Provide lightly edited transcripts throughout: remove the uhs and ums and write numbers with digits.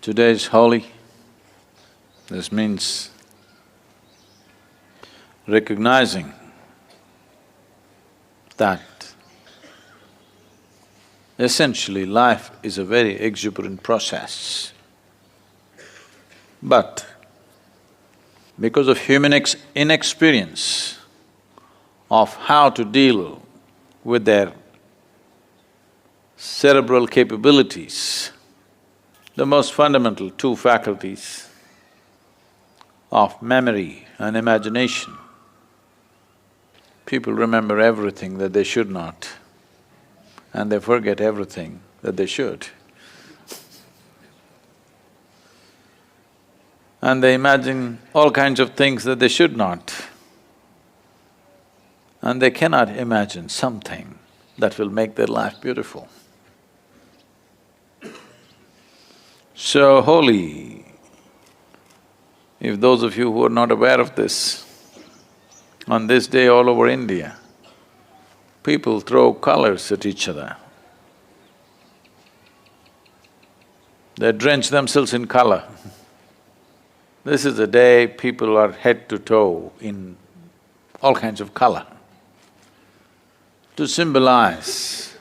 Today is Holi. This means recognizing that essentially life is a very exuberant process. But because of human inexperience of how to deal with their cerebral capabilities, the most fundamental two faculties of memory and imagination, people remember everything that they should not, and they forget everything that they should. And they imagine all kinds of things that they should not, and they cannot imagine something that will make their life beautiful. So Holi, if those of you who are not aware of this, on this day all over India, people throw colors at each other. They drench themselves in color. This is a day people are head to toe in all kinds of color to symbolize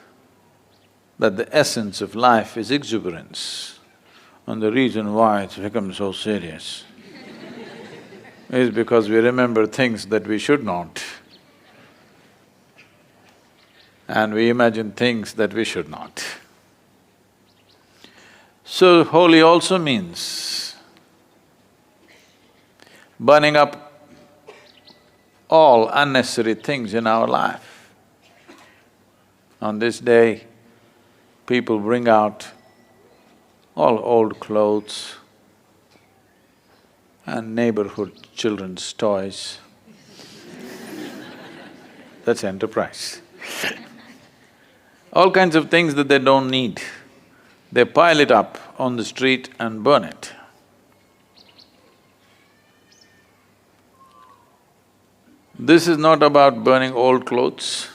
that the essence of life is exuberance. And the reason why it's become so serious is because we remember things that we should not, and we imagine things that we should not. So Holi also means burning up all unnecessary things in our life. On this day, people bring out all old clothes and neighborhood children's toys. That's enterprise. All kinds of things that they don't need, they pile it up on the street and burn it. This is not about burning old clothes.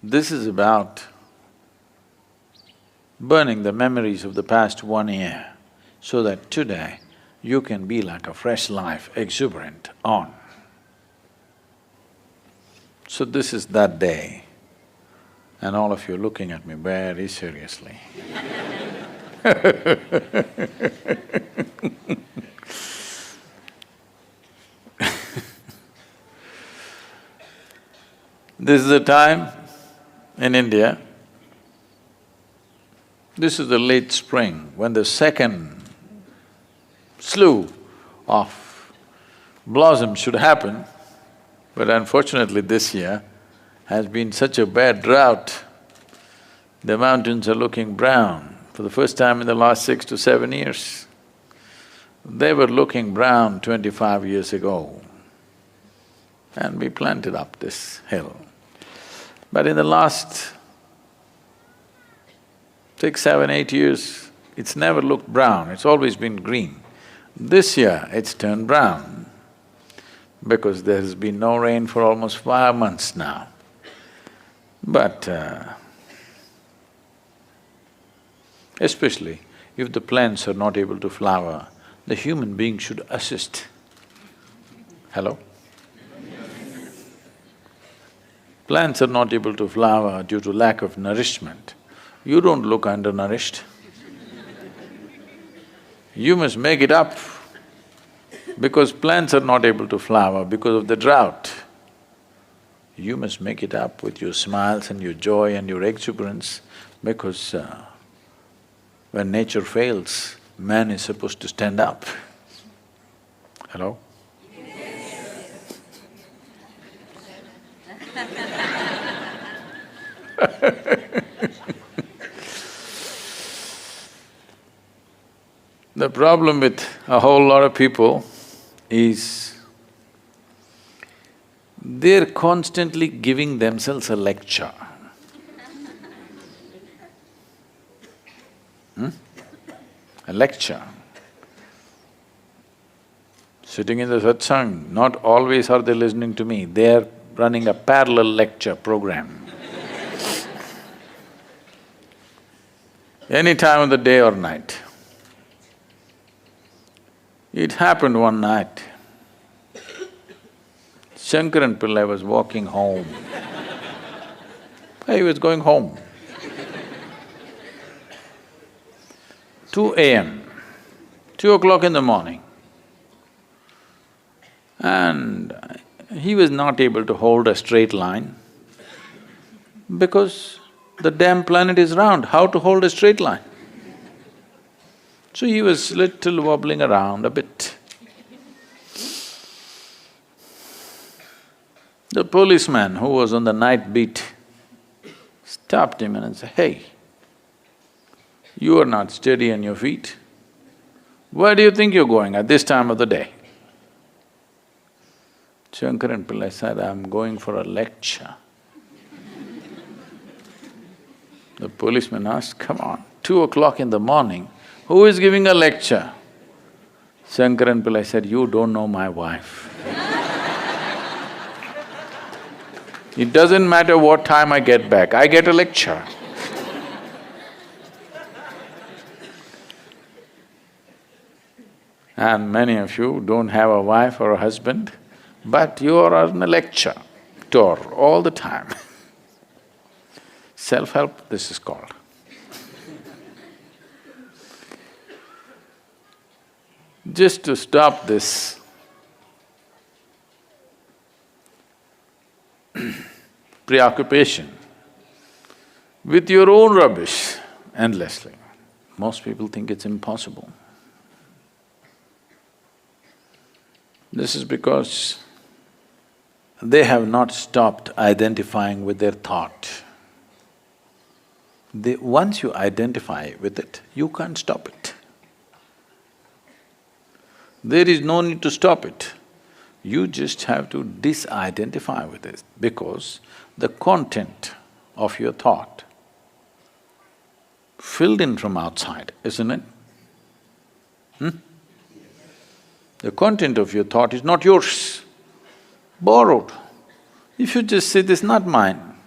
This is about burning the memories of the past 1 year so that today you can be like a fresh life, exuberant on. So this is that day, and all of you looking at me very seriously. This is a time in India, this is the late spring, when the second slew of blossom should happen, but unfortunately this year has been such a bad drought, the mountains are looking brown for the first time in the last 6 to 7 years. They were looking brown 25 years ago, and we planted up this hill. But in the last 6, 7, 8 years, it's never looked brown, it's always been green. This year, it's turned brown because there has been no rain for almost 5 months now. But especially if the plants are not able to flower, the human being should assist. Hello? Plants are not able to flower due to lack of nourishment. You don't look undernourished. You must make it up because plants are not able to flower because of the drought. You must make it up with your smiles and your joy and your exuberance because when nature fails, man is supposed to stand up. Hello? The problem with a whole lot of people is they're constantly giving themselves a lecture. A lecture. Sitting in the satsang, not always are they listening to me, they're running a parallel lecture program. Any time of the day or night. It happened one night. Shankaran Pillai was walking home. He was going home. 2 a.m., 2 o'clock in the morning. And he was not able to hold a straight line because the damn planet is round, how to hold a straight line? So he was little wobbling around a bit. The policeman who was on the night beat stopped him and said, "Hey, you are not steady on your feet. Where do you think you're going at this time of the day?" Shankaran Pillai said, "I'm going for a lecture." The policeman asked, "Come on, 2 o'clock in the morning, who is giving a lecture?" Shankaran Pillai said, "You don't know my wife. It doesn't matter what time I get back, I get a lecture." And many of you don't have a wife or a husband, but you are on a lecture tour all the time. Self-help, this is called. Just to stop this preoccupation with your own rubbish endlessly, most people think it's impossible. This is because they have not stopped identifying with their thought. Once you identify with it, you can't stop it. There is no need to stop it. You just have to disidentify with it because the content of your thought filled in from outside, isn't it? The content of your thought is not yours, borrowed. If you just say, "This is not mine,"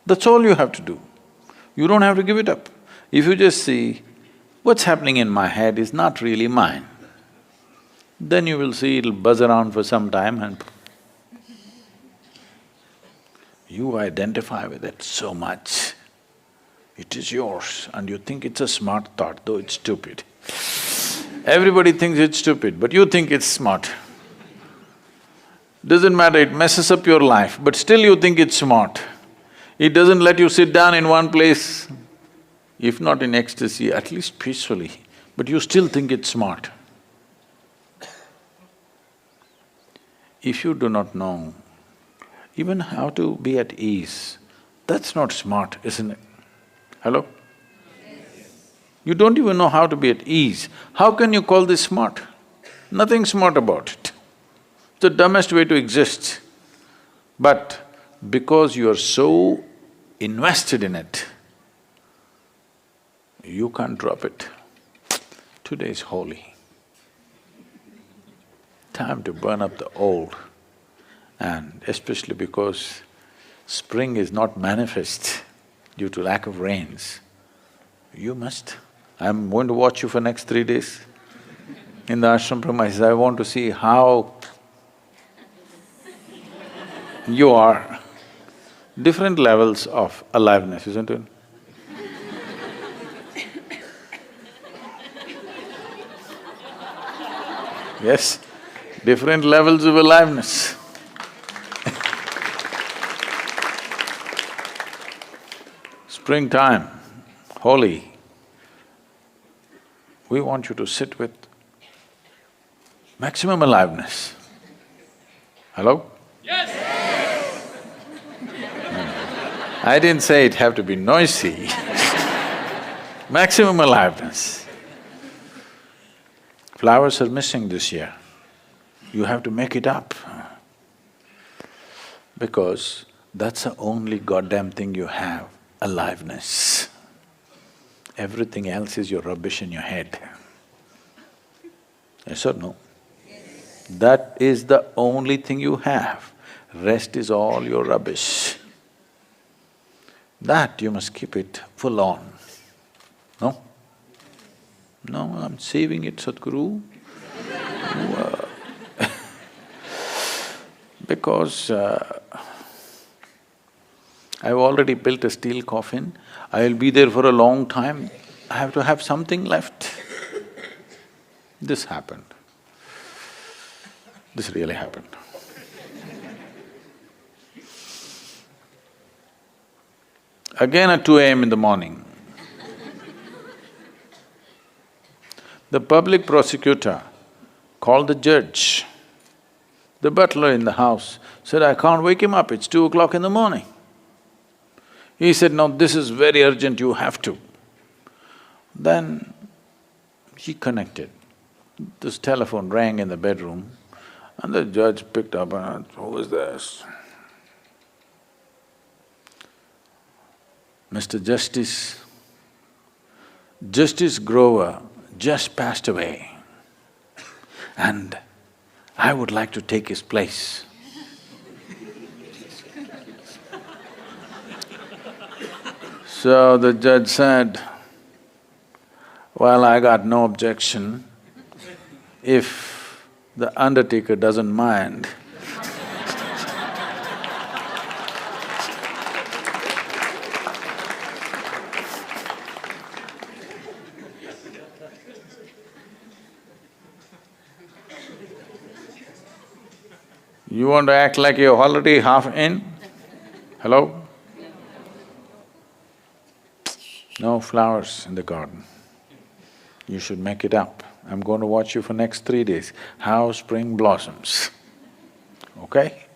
that's all you have to do. You don't have to give it up. If you just see, what's happening in my head is not really mine, then you will see it'll buzz around for some time and you identify with it so much. It is yours and you think it's a smart thought, though it's stupid. Everybody thinks it's stupid, but you think it's smart. Doesn't matter, it messes up your life, but still you think it's smart. It doesn't let you sit down in one place, if not in ecstasy, at least peacefully, but you still think it's smart. If you do not know even how to be at ease, that's not smart, isn't it? Hello? You don't even know how to be at ease. How can you call this smart? Nothing smart about it. It's the dumbest way to exist. But because you are so invested in it, you can't drop it. Today is Holi. Time to burn up the old. And especially because spring is not manifest due to lack of rains, you must. I'm going to watch you for next 3 days in the ashram premises. I want to see how you are. Different levels of aliveness, isn't it? Yes, different levels of aliveness. Springtime, Holi, we want you to sit with maximum aliveness. Hello? Yes! I didn't say it have to be noisy. Maximum aliveness. Flowers are missing this year. You have to make it up. Because that's the only goddamn thing you have, aliveness. Everything else is your rubbish in your head. Yes or no? Yes. That is the only thing you have. Rest is all your rubbish. That you must keep it full on. No? No, I'm saving it, Sadhguru. Because I've already built a steel coffin, I'll be there for a long time, I have to have something left. This happened. This really happened. Again at 2 a.m. in the morning, the public prosecutor called the judge. The butler in the house said, "I can't wake him up, it's 2 o'clock in the morning." He said, "No, this is very urgent, you have to." Then he connected. This telephone rang in the bedroom and the judge picked up and asked, "Who is this?" "Mr. Justice, Justice Grover just passed away and I would like to take his place." So the judge said, "Well, I got no objection if the undertaker doesn't mind." You want to act like you're already half in? Hello? No flowers in the garden. You should make it up. I'm going to watch you for next 3 days, how spring blossoms, okay?